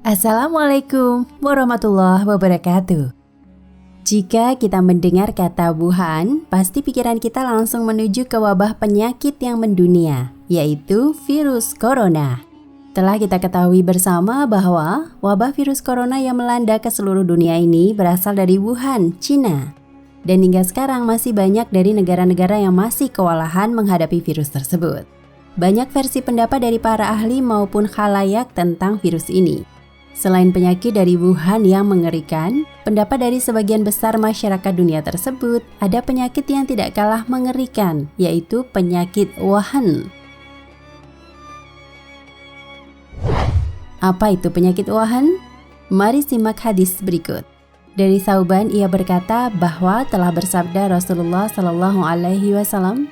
Assalamualaikum warahmatullahi wabarakatuh. Jika kita mendengar kata Wuhan, pasti pikiran kita langsung menuju ke wabah penyakit yang mendunia, yaitu virus corona. Telah kita ketahui bersama bahwa wabah virus corona yang melanda ke seluruh dunia ini berasal dari Wuhan, Cina. Dan hingga sekarang masih banyak dari negara-negara yang masih kewalahan menghadapi virus tersebut. Banyak versi pendapat dari para ahli maupun khalayak tentang virus ini. Selain penyakit dari Wuhan yang mengerikan, pendapat dari sebagian besar masyarakat dunia tersebut ada penyakit yang tidak kalah mengerikan, yaitu penyakit Wuhan. Apa itu penyakit Wuhan? Mari simak hadis berikut. Dari Thauban ia berkata bahwa telah bersabda Rasulullah SAW,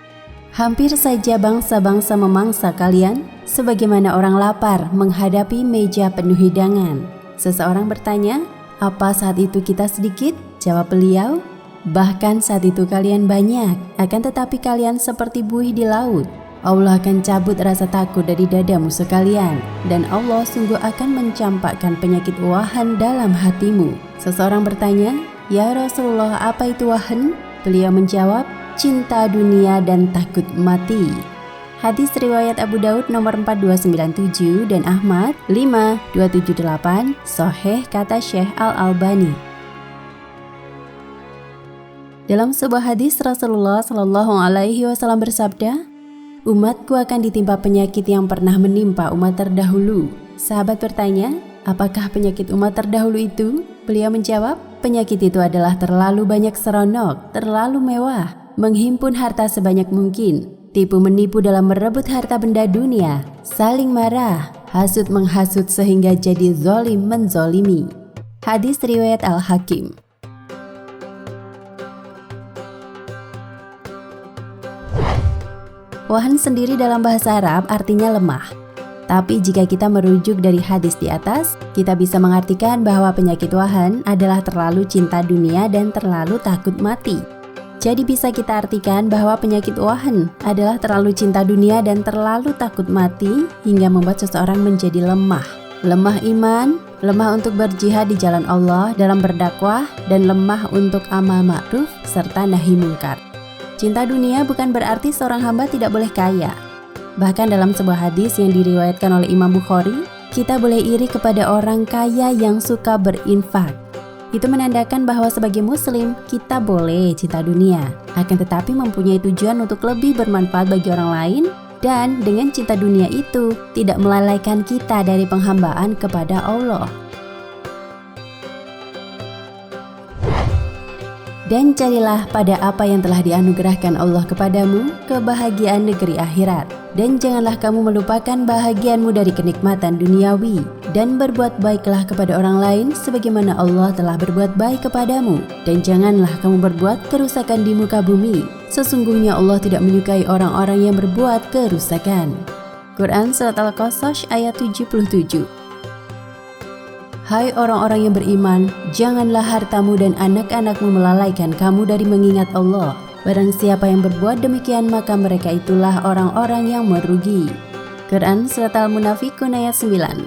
hampir saja bangsa-bangsa memangsa kalian, sebagaimana orang lapar menghadapi meja penuh hidangan. Seseorang bertanya, apa saat itu kita sedikit? Jawab beliau, bahkan saat itu kalian banyak, akan tetapi kalian seperti buih di laut. Allah akan cabut rasa takut dari dada musuh kalian, dan Allah sungguh akan mencampakkan penyakit Wuhan dalam hatimu. Seseorang bertanya, ya Rasulullah, apa itu Wuhan? Beliau menjawab, cinta dunia dan takut mati. Hadis riwayat Abu Daud nomor 4297 dan Ahmad 5278, sahih kata Syekh Al-Albani. Dalam sebuah hadis Rasulullah SAW bersabda, umatku akan ditimpa penyakit yang pernah menimpa umat terdahulu. Sahabat bertanya, apakah penyakit umat terdahulu itu? Beliau menjawab, penyakit itu adalah terlalu banyak seronok, terlalu mewah, menghimpun harta sebanyak mungkin, tipu menipu dalam merebut harta benda dunia, saling marah, hasut menghasut sehingga jadi zolim menzolimi. Hadis riwayat Al-Hakim. Wuhan sendiri dalam bahasa Arab artinya lemah. Tapi jika kita merujuk dari hadis di atas, kita bisa mengartikan bahwa penyakit Wuhan adalah terlalu cinta dunia dan terlalu takut mati. Jadi bisa kita artikan bahwa penyakit Wuhan adalah terlalu cinta dunia dan terlalu takut mati hingga membuat seseorang menjadi lemah. Lemah iman, lemah untuk berjihad di jalan Allah dalam berdakwah, dan lemah untuk amal ma'ruf serta nahi mungkar. Cinta dunia bukan berarti seorang hamba tidak boleh kaya. Bahkan dalam sebuah hadis yang diriwayatkan oleh Imam Bukhari, kita boleh iri kepada orang kaya yang suka berinfak. Itu menandakan bahwa sebagai muslim, kita boleh cinta dunia, akan tetapi mempunyai tujuan untuk lebih bermanfaat bagi orang lain, dan dengan cinta dunia itu tidak melalaikan kita dari penghambaan kepada Allah. Dan carilah pada apa yang telah dianugerahkan Allah kepadamu, kebahagiaan negeri akhirat. Dan janganlah kamu melupakan bahagianmu dari kenikmatan duniawi, dan berbuat baiklah kepada orang lain sebagaimana Allah telah berbuat baik kepadamu. Dan janganlah kamu berbuat kerusakan di muka bumi, sesungguhnya Allah tidak menyukai orang-orang yang berbuat kerusakan. Quran Surat Al-Qasas ayat 77. Hai orang-orang yang beriman, janganlah hartamu dan anak-anakmu melalaikan kamu dari mengingat Allah. Barang siapa yang berbuat demikian, maka mereka itulah orang-orang yang merugi. Quran Surat Al-Munafiqun ayat 9.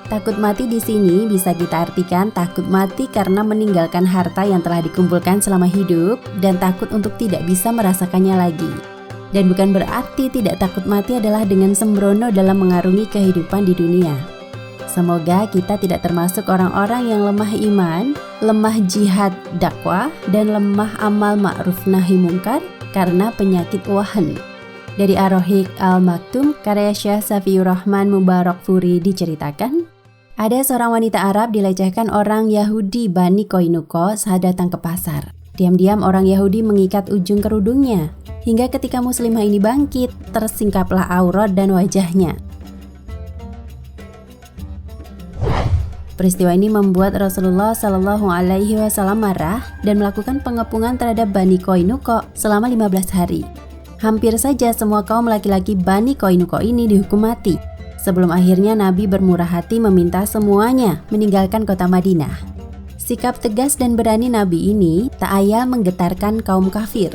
Takut mati di sini bisa kita artikan takut mati karena meninggalkan harta yang telah dikumpulkan selama hidup dan takut untuk tidak bisa merasakannya lagi. Dan bukan berarti tidak takut mati adalah dengan sembrono dalam mengarungi kehidupan di dunia. Semoga kita tidak termasuk orang-orang yang lemah iman, lemah jihad dakwah, dan lemah amal ma'ruf nahi mungkar karena penyakit Wuhan. Dari Ar-Rahiq Al-Maktum, karya Syekh Safiur Rahman Mubarakfuri diceritakan, ada seorang wanita Arab dilecehkan orang Yahudi Bani Koinuko saat datang ke pasar. Diam-diam orang Yahudi mengikat ujung kerudungnya, hingga ketika muslimah ini bangkit, tersingkaplah aurat dan wajahnya. Peristiwa ini membuat Rasulullah SAW marah dan melakukan pengepungan terhadap Bani Koinuko selama 15 hari. Hampir saja semua kaum laki-laki Bani Koinuko ini dihukum mati, sebelum akhirnya Nabi bermurah hati meminta semuanya meninggalkan kota Madinah. Sikap tegas dan berani Nabi ini tak ayal menggetarkan kaum kafir.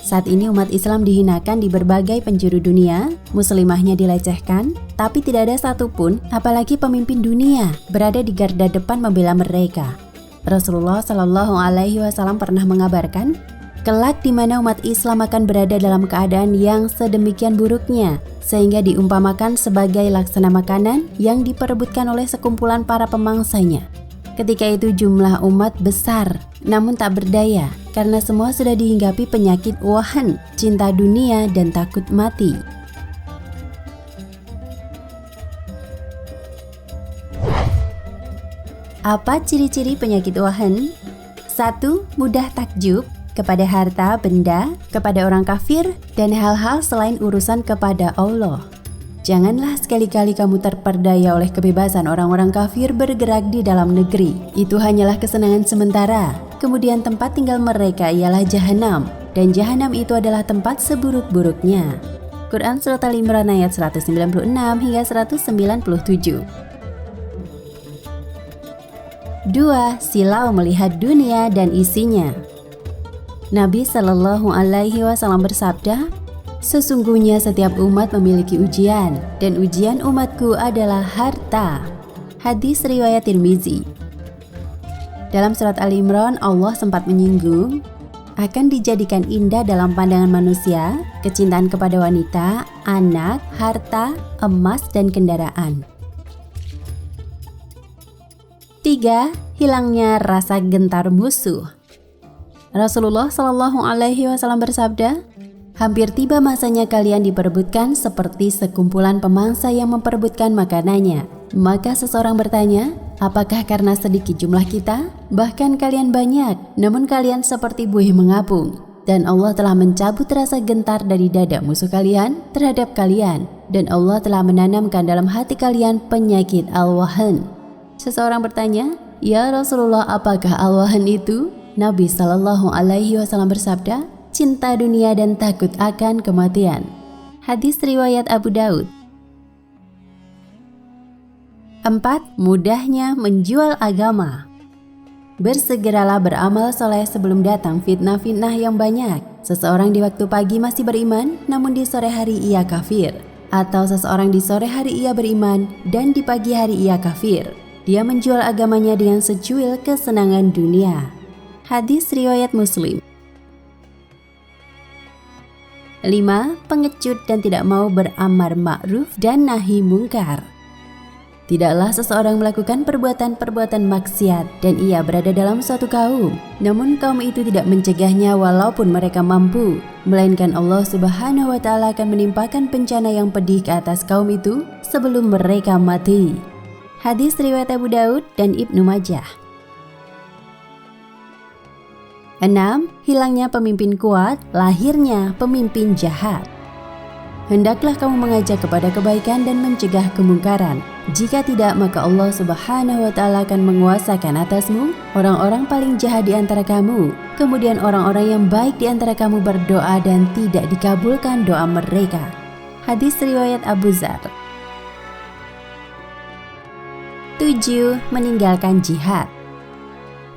Saat ini umat Islam dihinakan di berbagai penjuru dunia, muslimahnya dilecehkan, tapi tidak ada satupun, apalagi pemimpin dunia, berada di garda depan membela mereka. Rasulullah Shallallahu Alaihi Wasallam pernah mengabarkan, kelak di mana umat Islam akan berada dalam keadaan yang sedemikian buruknya, sehingga diumpamakan sebagai laksana makanan yang diperebutkan oleh sekumpulan para pemangsanya. Ketika itu jumlah umat besar, namun tak berdaya, karena semua sudah dihinggapi penyakit wahan, cinta dunia dan takut mati. Apa ciri-ciri penyakit wahan? 1. Mudah takjub kepada harta, benda, kepada orang kafir, dan hal-hal selain urusan kepada Allah. Janganlah sekali-kali kamu terperdaya oleh kebebasan orang-orang kafir bergerak di dalam negeri. Itu hanyalah kesenangan sementara. Kemudian tempat tinggal mereka ialah jahanam, dan jahanam itu adalah tempat seburuk-buruknya. Quran Surat Al-Imran ayat 196 hingga 197. 2. Silau melihat dunia dan isinya. Nabi Shallallahu Alaihi Wasallam bersabda, sesungguhnya setiap umat memiliki ujian, dan ujian umatku adalah harta. Hadis riwayat Tirmizi. Dalam surat Al-Imran, Allah sempat menyinggung akan dijadikan indah dalam pandangan manusia kecintaan kepada wanita, anak, harta, emas, dan kendaraan. 3. Hilangnya rasa gentar musuh. Rasulullah Shallallahu Alaihi Wasallam bersabda, hampir tiba masanya kalian diperebutkan seperti sekumpulan pemangsa yang memperebutkan makanannya. Maka seseorang bertanya, apakah karena sedikit jumlah kita? Bahkan kalian banyak, namun kalian seperti buih mengapung. Dan Allah telah mencabut rasa gentar dari dada musuh kalian terhadap kalian. Dan Allah telah menanamkan dalam hati kalian penyakit al-wahan. Seseorang bertanya, ya Rasulullah, apakah al-wahan itu? Nabi Shallallahu Alaihi Wasallam bersabda, cinta dunia dan takut akan kematian. Hadis riwayat Abu Daud. 4. Mudahnya menjual agama. Bersegeralah beramal soleh sebelum datang fitnah-fitnah yang banyak. Seseorang di waktu pagi masih beriman, namun di sore hari ia kafir. Atau seseorang di sore hari ia beriman, dan di pagi hari ia kafir. Dia menjual agamanya dengan secuil kesenangan dunia. Hadis riwayat Muslim. 5. Pengecut dan tidak mau beramar ma'ruf dan nahi mungkar. Tidaklah seseorang melakukan perbuatan-perbuatan maksiat dan ia berada dalam suatu kaum, namun kaum itu tidak mencegahnya walaupun mereka mampu, melainkan Allah Subhanahu wa Ta'ala akan menimpakan bencana yang pedih ke atas kaum itu sebelum mereka mati. Hadis riwayat Abu Daud dan Ibnu Majah. 6. Hilangnya pemimpin kuat, lahirnya pemimpin jahat. Hendaklah kamu mengajak kepada kebaikan dan mencegah kemungkaran. Jika tidak, maka Allah Subhanahu wa Ta'ala akan menguasakan atasmu orang-orang paling jahat di antara kamu. Kemudian orang-orang yang baik di antara kamu berdoa dan tidak dikabulkan doa mereka. Hadis riwayat Abu Dzar. 7. Meninggalkan jihad.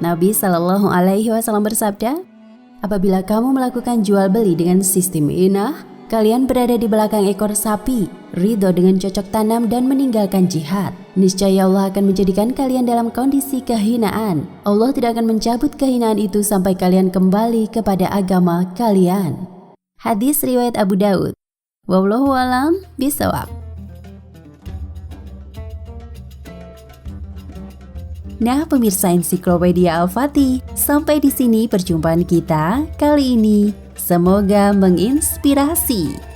Nabi Shallallahu Alaihi Wasallam bersabda, apabila kamu melakukan jual beli dengan sistem inah, kalian berada di belakang ekor sapi, ridho dengan cocok tanam dan meninggalkan jihad. Niscaya Allah akan menjadikan kalian dalam kondisi kehinaan. Allah tidak akan mencabut kehinaan itu sampai kalian kembali kepada agama kalian. Hadis riwayat Abu Daud. Wallahu a'lam bishawab. Nah, pemirsa Ensiklopedia Al-Fatih, sampai di sini perjumpaan kita kali ini. Semoga menginspirasi.